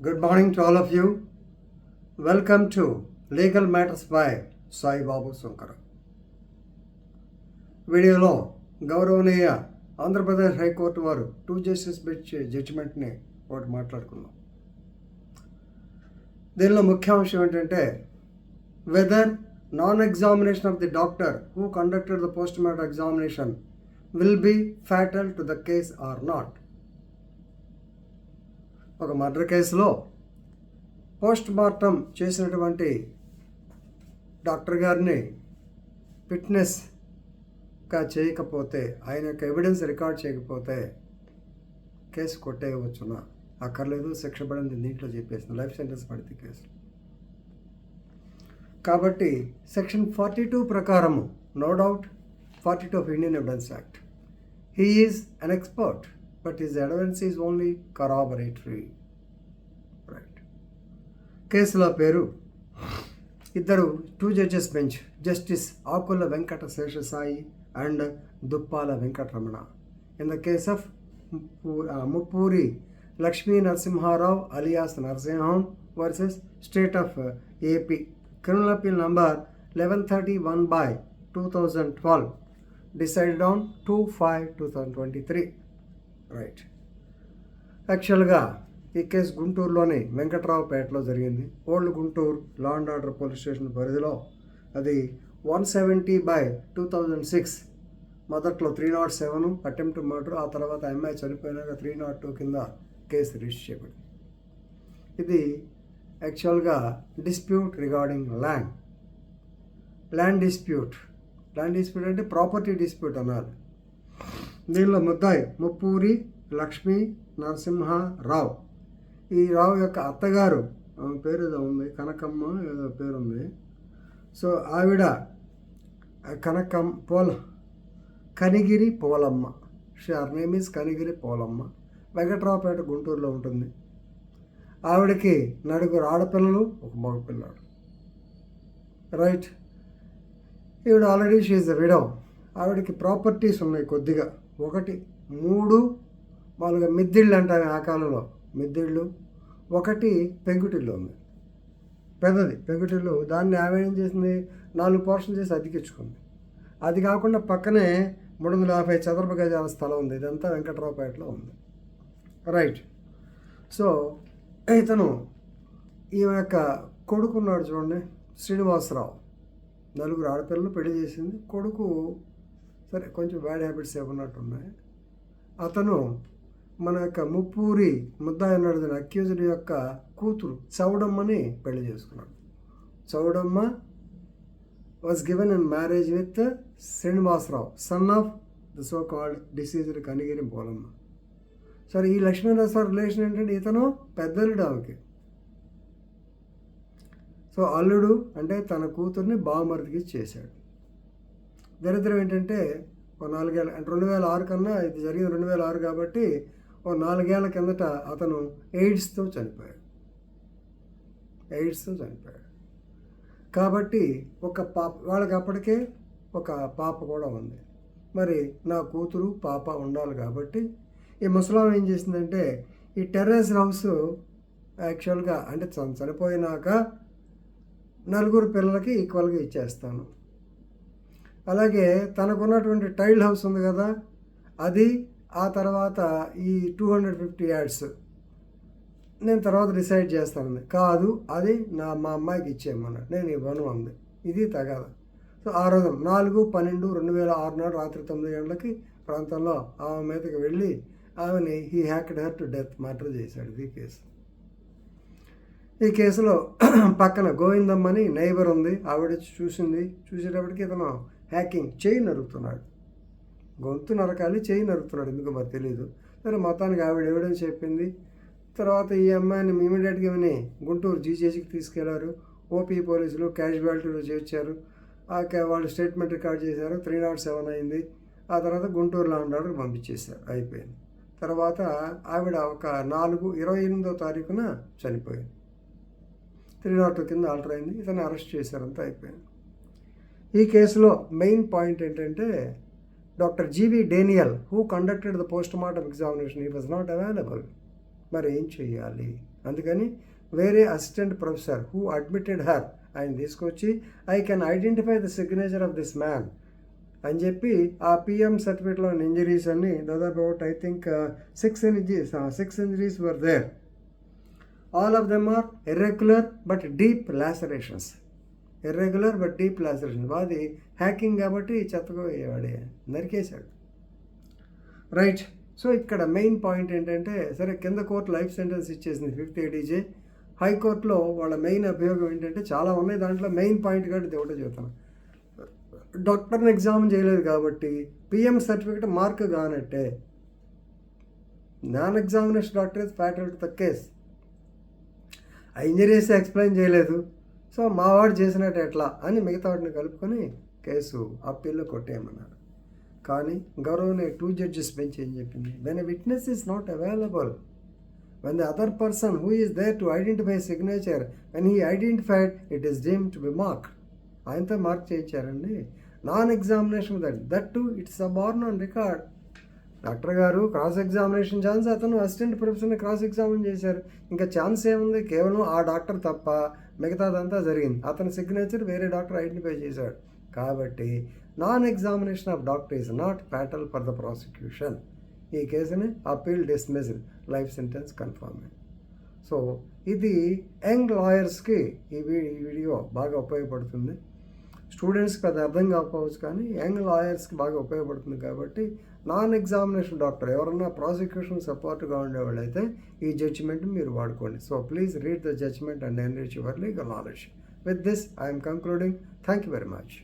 Good morning to all of you. Welcome to Legal Matters by Sai బాబు సుంకర. వీడియోలో గౌరవనీయ Andhra Pradesh high court వారు 2 justice bench జడ్జిమెంట్ని ఒకటి మాట్లాడుకుందాం. దీనిలో ముఖ్యాంశం ఏంటంటే whether non examination of the doctor who conducted the post mortem examination will be fatal to the case or not. ఒక murder కేసులో పోస్ట్ మార్టం చేసినటువంటి డాక్టర్ గారిని ఫిట్నెస్గా చేయకపోతే, ఆయన యొక్క ఎవిడెన్స్ రికార్డ్ చేయకపోతే కేసు కొట్టేయవచ్చునా? అక్కర్లేదు, శిక్ష పడింది దీంట్లో చెప్పేసింది, లైఫ్ సెంటెన్స్ పడింది కేసు. కాబట్టి సెక్షన్ 42 ప్రకారము, no doubt 42 of Indian evidence act, he is an expert but his evidence is only కరాబరేటరీ. Right. కేసుల పేరు ఇద్దరు 2 judges bench, justice Akula Venkata Seshasai and Duppala Venkataramana. In the case of Muppuri Lakshmi Narasimha Rao alias Narasimham versus state of AP, criminal appeal number 1131/2012, decided on 2/5/2023. Right. యాక్చువల్గా ఈ case గుంటూరులోని వెంకట్రావుపేటలో జరిగింది. Old Guntur law and order police station పరిధిలో. అది 170/2006. మొదట్లో 307 అటెంప్ట్ మర్డర్, ఆ తర్వాత అమ్మాయి చనిపోయినాక 302 కింద కేసు రిజిస్టర్ చేయబడింది. ఇది యాక్చువల్గా డిస్ప్యూట్ రిగార్డింగ్ ల్యాండ్ డిస్ప్యూట్ అంటే ప్రాపర్టీ డిస్ప్యూట్ అనాలి. దీనిలో ముద్దాయి ముప్పూరి లక్ష్మీ నరసింహారావు. ఈ రావు యొక్క అత్తగారు, ఆమె పేరు ఏదో ఉంది, కనకమ్మ ఏదో పేరుంది. సో ఆవిడ కనిగిరి పోలమ్మ. షార్ నేమ్ ఈజ్ కనిగిరి పోలమ్మ. వెంకట్రావుపేట గుంటూరులో ఉంటుంది. ఆవిడకి 9 ఆడపిల్లలు, 1 మగపిల్లాడు. రైట్. ఈవిడ already she is the widow. ఆవిడకి ప్రాపర్టీస్ ఉన్నాయి కొద్దిగా. 1, 3 మామూలుగా మిద్దిళ్ళు అంటారు ఆ కాలంలో, మిద్దిళ్ళు. 1 పెంకుటిల్లు ఉంది, పెద్దది పెంకుటిల్లు. దాన్ని ఆమె ఏం చేసింది, 4 పోర్షన్ చేసి అతికించుకుంది. అది కాకుండా పక్కనే 350 చదరపు గజాల స్థలం ఉంది. ఇదంతా వెంకట్రావుపేటలో ఉంది. రైట్. సో ఇతను ఈ యొక్క కొడుకున్నాడు చూడండి, శ్రీనివాసరావు. 4 ఆడపిల్లలు, పెళ్లి చేసింది. కొడుకు సరే కొంచెం బ్యాడ్ హ్యాబిట్స్ ఏమన్నట్టున్నాయి. అతను మన యొక్క ముప్పూరి ముద్దాయి అన్నాడు, అక్యూజ్డ్ యొక్క కూతురు చౌడమ్మని పెళ్లి చేసుకున్నాడు. Chowdamma was given in marriage with Srinivasarao, son of the so called deceased Kanigiri Polamma. సరే, ఈ లక్ష్మీనరసింహ రిలేషన్ ఏంటంటే ఇతను పెద్దలుడు ఆమెకి. సో అల్లుడు అంటే తన కూతుర్ని బావమరిదికి చేశాడు. దరిద్రం ఏంటంటే 4 ఏళ్ళ, అంటే 2006 కన్నా ఇది జరిగింది 2006 కాబట్టి 4 ఏళ్ల కిందట అతను ఎయిడ్స్తో చనిపోయాడు. కాబట్టి ఒక పాప, వాళ్ళకి అప్పటికే ఒక పాప కూడా ఉంది. మరి నా కూతురు పాప ఉండాలి కాబట్టి ఈ ముసలాం ఏం చేసిందంటే ఈ టెర్రస్ హౌస్ యాక్చువల్గా అంటే చనిపోయినాక 4 పిల్లలకి ఈక్వల్గా ఇచ్చేస్తాను. అలాగే తనకున్నటువంటి టైల్ హౌస్ ఉంది కదా, అది, ఆ తర్వాత ఈ 250 యార్డ్స్ నేను తర్వాత డిసైడ్ చేస్తాను. కాదు, అది మా అమ్మాయికి ఇచ్చేయమన్నాడు. నేను ఇవ్వను అంది. ఇది తగాద. సో ఆ రోజు 4/12/2006 నాడు రాత్రి 9 గంటలకి ప్రాంతంలో ఆమె మీదకి వెళ్ళి ఆమెని he hacked her to death, murder చేశాడు. ఇది కేసు. ఈ కేసులో పక్కన గోవిందమ్మని నైబర్ ఉంది, ఆవిడ చూసింది. చూసేటప్పటికి ఇతను హ్యాకింగ్ చేయి నరుకుతున్నాడు, గొంతు నరకాలి, చేయి నరుకుతున్నాడు, ఎందుకు మరి తెలియదు. సరే, మొత్తానికి ఆవిడ ఎవిడెన్స్ చెప్పింది. తర్వాత ఈ అమ్మాయిని ఇమీడియట్గా విని గుంటూరు జీజేసీకి తీసుకెళ్లారు. ఓపీ పోలీసులు క్యాజువాలిటీలో చేర్చారు. వాళ్ళు స్టేట్మెంట్ రికార్డ్ చేశారు. 307 అయింది. ఆ తర్వాత గుంటూరు లా అండ్ ఆర్డర్ పంపించేశారు. అయిపోయింది. తర్వాత ఆవిడ ఒక 28వ తారీఖున చనిపోయింది. 302 కింద ఆల్టర్ అయింది. ఇతను అరెస్ట్ చేశారు. అంతా అయిపోయింది. ఈ కేసులో మెయిన్ పాయింట్ ఏంటంటే doctor GV Daniel who conducted the post mortem examination, he was not available. మరి ఏం చేయాలి? అందుకని వేరే assistant professor who admitted her ఆయన తీసుకొచ్చి I can identify the signature of this man అని చెప్పి ఆ పిఎం సర్టిఫికేట్లో ఇంజరీస్ అన్ని దాదాపు about I think 6 injuries were there. All of them are irregular but deep lacerations. అది హ్యాకింగ్ కాబట్టి చెత్తగా వాడే నరికేశాడు. రైట్. సో ఇక్కడ మెయిన్ పాయింట్ ఏంటంటే, సరే కింద కోర్టు లైఫ్ సెంటెన్స్ ఇచ్చేసింది 5th ADJ. హైకోర్టులో వాళ్ళ మెయిన్ అభియోగం ఏంటంటే చాలా ఉన్నాయి, దాంట్లో మెయిన్ పాయింట్ కాబట్టి ఒకటే చెబుతాను. డాక్టర్ని ఎగ్జామ్ చేయలేదు కాబట్టి పిఎం సర్టిఫికేట్ మార్క్ కానట్టే. Non examination doctor is fatal to the case. ఆ ఇంజరీస్ ఎక్స్ప్లెయిన్ చేయలేదు, సో మావాడు చేసినట్టు ఎట్లా అని మిగతా వాటిని కలుపుకొని కేసు అప్పీల్లో కొట్టేయమన్నారు. కానీ గౌరవనీయ 2 judges బెంచ్ ఏం చెప్పింది, when a witness is not available, when the other person who is there to identify signature, when he identified, it is deemed to be marked. ఆయనతో మార్క్ చేయించారండి. Non examination that too it's a borne on record. Doctor గారు cross examination chance, అతను assistant ప్రొఫెసర్ని cross examine చేశారు. ఇంకా chance ఏముంది, కేవలం ఆ డాక్టర్ తప్ప మిగతాదంతా జరిగింది. అతని సిగ్నేచర్ వేరే డాక్టర్ ఐడెంటిఫై చేశాడు. కాబట్టి non examination of doctor is not fatal for the prosecution. ఈ కేసుని appeal dismissed, life sentence confirm. So ఇది యంగ్ లాయర్స్కి ఈ వీడియో బాగా ఉపయోగపడుతుంది. స్టూడెంట్స్కి అది అర్థం కాకపోవచ్చు, కానీ యంగ్ లాయర్స్కి బాగా ఉపయోగపడుతుంది. కాబట్టి నాన్ ఎగ్జామినేషన్ డాక్టర్ ఎవరన్నా ప్రాసిక్యూషన్ సపోర్ట్గా ఉండేవాళ్ళు అయితే ఈ జడ్జిమెంట్ మీరు వాడుకోండి. So please read the judgement and enrich your legal knowledge. With this I'm concluding. Thank you very much.